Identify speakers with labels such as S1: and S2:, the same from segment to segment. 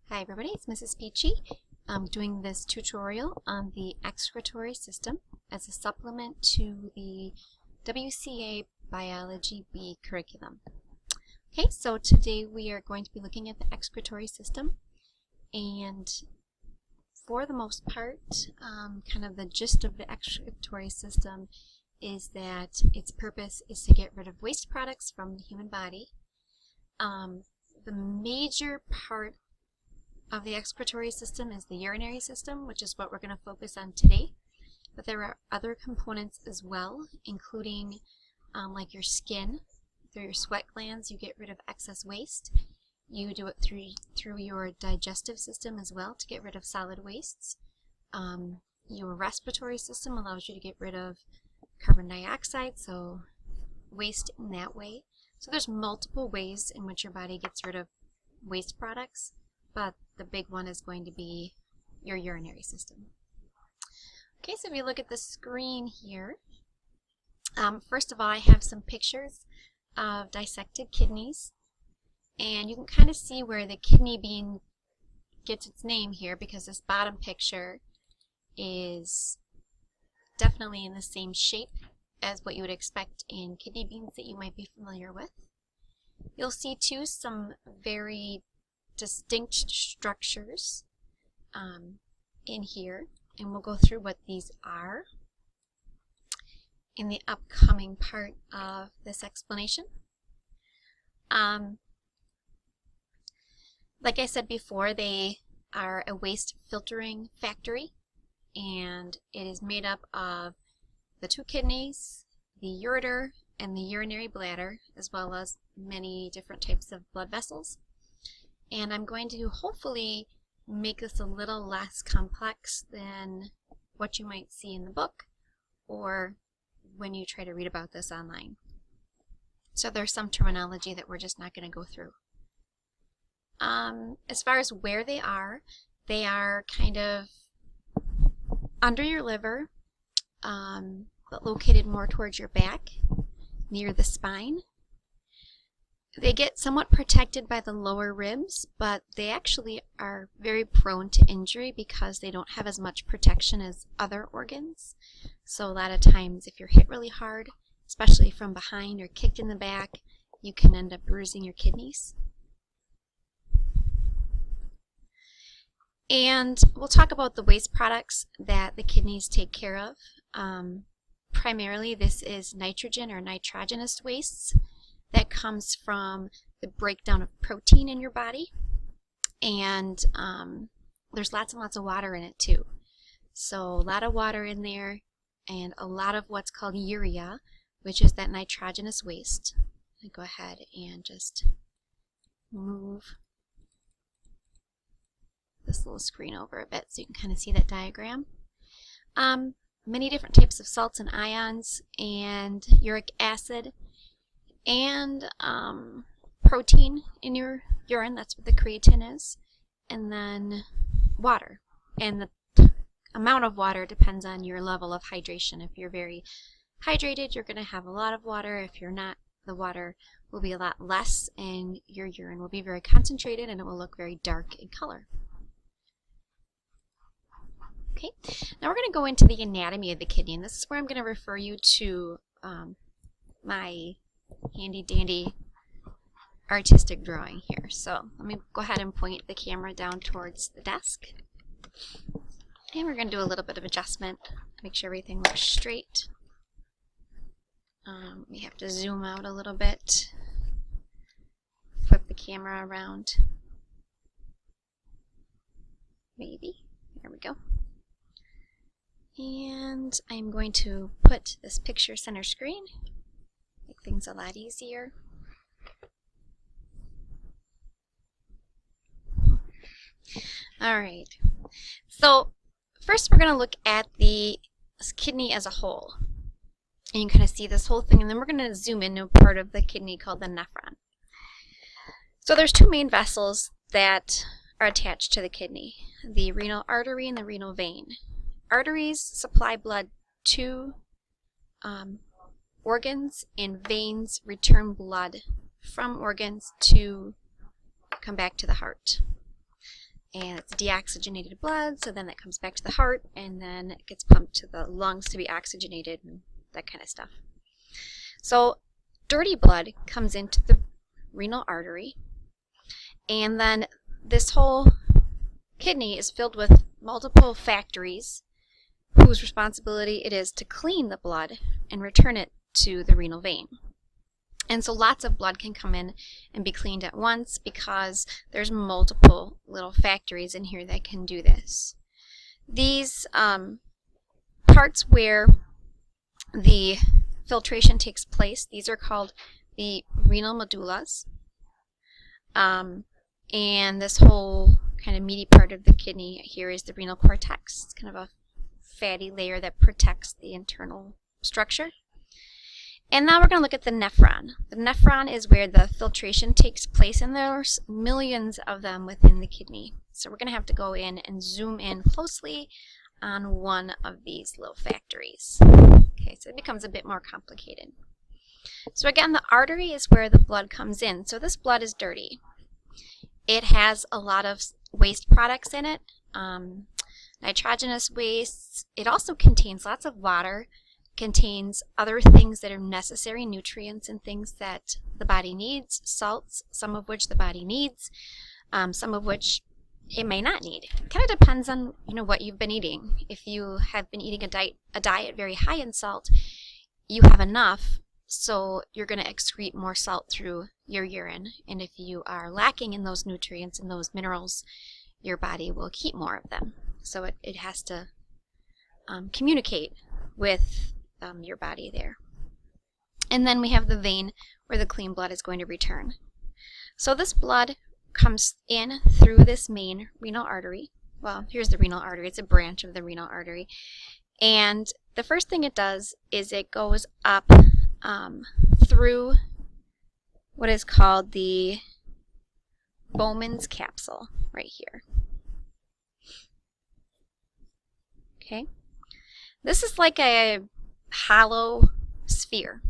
S1: Hi everybody, it's Mrs. Peachy. I'm doing this tutorial on the excretory system as a supplement to the WCA Biology B curriculum. Okay, so today we are going to be looking at the excretory system, and for the most part, kind of the gist of the excretory system is that its purpose is to get rid of waste products from the human body. The major part of the excretory system is the urinary system, which is what we're going to focus on today. But there are other components as well, including like your skin. Through your sweat glands, you get rid of excess waste. You do it through your digestive system as well to get rid of solid wastes. Your respiratory system allows you to get rid of carbon dioxide, so waste in that way. So there's multiple ways in which your body gets rid of waste products, but the big one is going to be your urinary system. Okay, so if you look at the screen here, first of all, I have some pictures of dissected kidneys, and you can kind of see where the kidney bean gets its name here, because this bottom picture is definitely in the same shape as what you would expect in kidney beans that you might be familiar with. You'll see too some very distinct structures in here, and we'll go through what these are in the upcoming part of this explanation. Like I said before, they are a waste filtering factory, and it is made up of the two kidneys, the ureter, and the urinary bladder, as well as many different types of blood vessels. And I'm going to hopefully make this a little less complex than what you might see in the book or when you try to read about this online. So there's some terminology that we're just not going to go through. As far as where they are kind of under your liver, but located more towards your back, near the spine. They get somewhat protected by the lower ribs, but they actually are very prone to injury because they don't have as much protection as other organs. So a lot of times if you're hit really hard, especially from behind or kicked in the back, you can end up bruising your kidneys. And we'll talk about the waste products that the kidneys take care of. Primarily this is nitrogen or nitrogenous wastes that comes from the breakdown of protein in your body, and there's lots and lots of water in it too. So a lot of water in there, and a lot of what's called urea, which is that nitrogenous waste. I go ahead and just move this little screen over a bit so you can kind of see that diagram. Many different types of salts and ions, and uric acid, and protein in your urine, that's what the creatine is, and then water. And the amount of water depends on your level of hydration. If you're very hydrated, you're going to have a lot of water. If you're not, the water will be a lot less, and your urine will be very concentrated, and it will look very dark in color. Okay, now we're going to go into the anatomy of the kidney, and this is where I'm going to refer you to my handy dandy artistic drawing here. So let me go ahead and point the camera down towards the desk, and we're going to do a little bit of adjustment, make sure everything looks straight. We have to zoom out a little bit, flip the camera around, maybe, there we go. And I'm going to put this picture center screen, make things a lot easier. Alright, so first we're going to look at the kidney as a whole. And you can kind of see this whole thing, and then we're going to zoom into a part of the kidney called the nephron. So there's two main vessels that are attached to the kidney, the renal artery and the renal vein. Arteries supply blood to organs, and veins return blood from organs to come back to the heart. and it's deoxygenated blood, so then that comes back to the heart, and then it gets pumped to the lungs to be oxygenated and that kind of stuff. So dirty blood comes into the renal artery, and then this whole kidney is filled with multiple factories whose responsibility it is to clean the blood and return it to the renal vein. And so lots of blood can come in and be cleaned at once because there's multiple little factories in here that can do this. These parts where the filtration takes place, these are called the renal medullas. And this whole kind of meaty part of the kidney here is the renal cortex. It's kind of a fatty layer that protects the internal structure. And now we're going to look at the nephron. The nephron is where the filtration takes place, and there's millions of them within the kidney. So we're going to have to go in and zoom in closely on one of these little factories. Okay, so it becomes a bit more complicated. So again, the artery is where the blood comes in. So this blood is dirty. It has a lot of waste products in it, nitrogenous wastes. It also contains lots of water, contains other things that are necessary, nutrients and things that the body needs, salts, some of which the body needs, some of which it may not need. It kind of depends on what you've been eating. If you have been eating a diet very high in salt, you have enough, so you're going to excrete more salt through your urine. And if you are lacking in those nutrients and those minerals, your body will keep more of them. So it has to communicate with your body there. And then we have the vein where the clean blood is going to return. So this blood comes in through this main renal artery. Well, here's the renal artery. It's a branch of the renal artery. And the first thing it does is it goes up through what is called the Bowman's capsule right here. Okay. This is like a hollow sphere,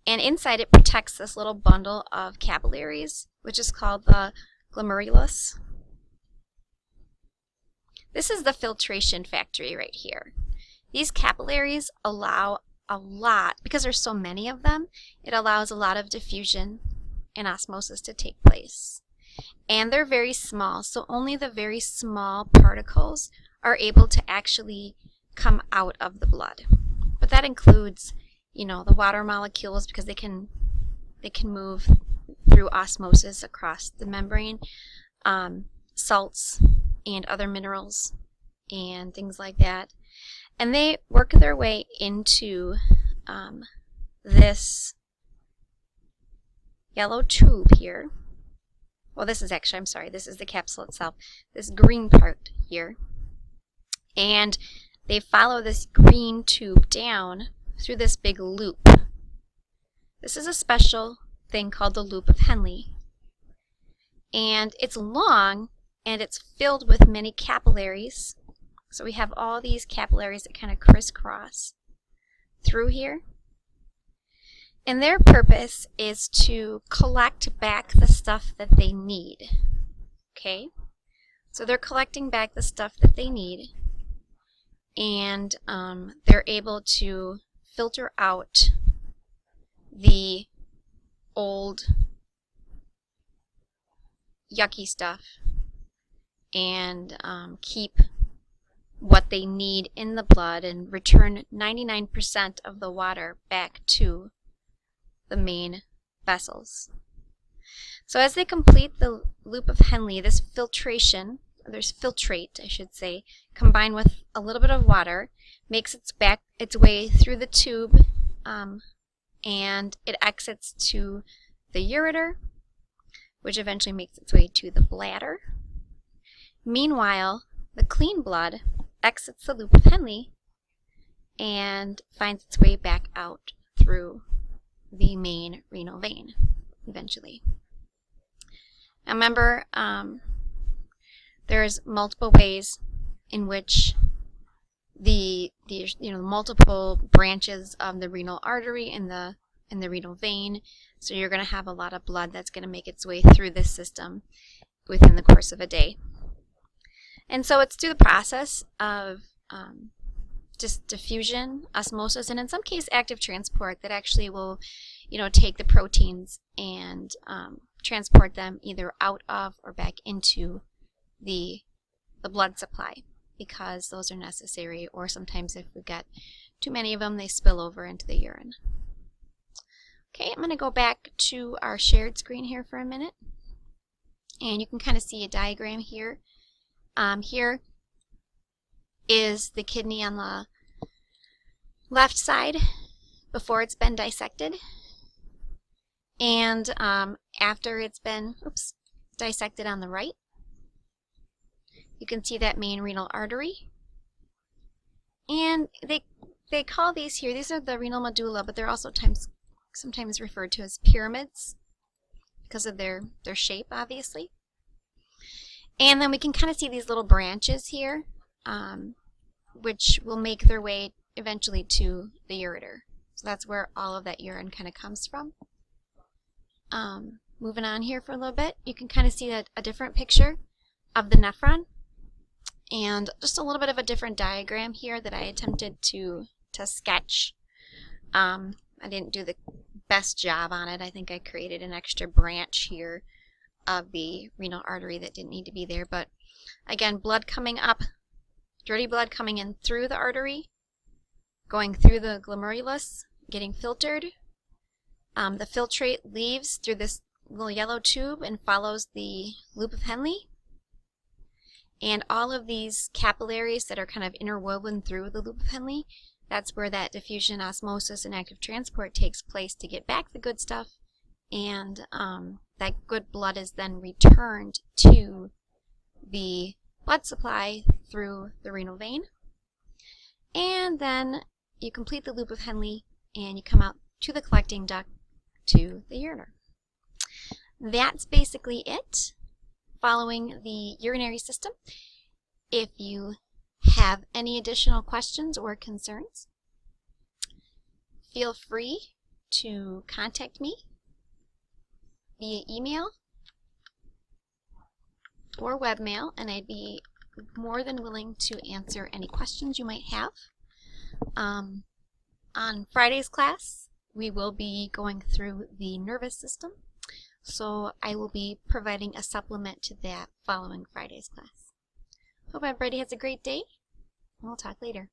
S1: and inside it protects this little bundle of capillaries, which is called the glomerulus. This is the filtration factory right here. These capillaries allow a lot, because there's so many of them, it allows a lot of diffusion and osmosis to take place. And they're very small, so only the very small particles are able to actually come out of the blood. But that includes, the water molecules, because they can move through osmosis across the membrane, salts and other minerals and things like that. And they work their way into this yellow tube here. Well, this is actually, I'm sorry, this is the capsule itself. This green part here. And they follow this green tube down through this big loop. This is a special thing called the loop of Henle. And it's long, and it's filled with many capillaries. So we have all these capillaries that kind of crisscross through here. And their purpose is to collect back the stuff that they need. Okay? So they're collecting back the stuff that they need, and they're able to filter out the old yucky stuff and keep what they need in the blood and return 99% of the water back to the main vessels. So as they complete the loop of Henle, this filtration, or there's filtrate, I should say, combined with a little bit of water, makes its way through the tube, and it exits to the ureter, which eventually makes its way to the bladder. Meanwhile, the clean blood exits the loop of Henle and finds its way back out through the main renal vein eventually. Now remember, there's multiple ways in which the multiple branches of the renal artery and the renal vein. So you're going to have a lot of blood that's going to make its way through this system within the course of a day. And so it's through the process of just diffusion, osmosis, and in some cases active transport that actually will, take the proteins and transport them either out of or back into the blood supply, because those are necessary, or sometimes if we get too many of them, they spill over into the urine. Okay, I'm going to go back to our shared screen here for a minute, and you can kind of see a diagram here. Here is the kidney on the left side before it's been dissected, and after it's been dissected on the right. You can see that main renal artery, and they call these here, these are the renal medulla, but they're also sometimes referred to as pyramids because of their shape, obviously. And then we can kind of see these little branches here, which will make their way eventually to the ureter. So that's where all of that urine kind of comes from. Moving on here for a little bit, you can kind of see a different picture of the nephron, and just a little bit of a different diagram here that I attempted to sketch. I didn't do the best job on it. I think I created an extra branch here of the renal artery that didn't need to be there. But again, blood coming up, dirty blood coming in through the artery, going through the glomerulus, getting filtered. The filtrate leaves through this little yellow tube and follows the loop of Henle. And all of these capillaries that are kind of interwoven through the loop of Henle, that's where that diffusion, osmosis, and active transport takes place to get back the good stuff, and that good blood is then returned to the blood supply through the renal vein. And then you complete the loop of Henle and you come out to the collecting duct to the ureter. That's basically it following the urinary system. If you have any additional questions or concerns, feel free to contact me via email or webmail, and I'd be more than willing to answer any questions you might have. On Friday's class, we will be going through the nervous system, so I will be providing a supplement to that following Friday's class. Hope everybody has a great day, and we'll talk later.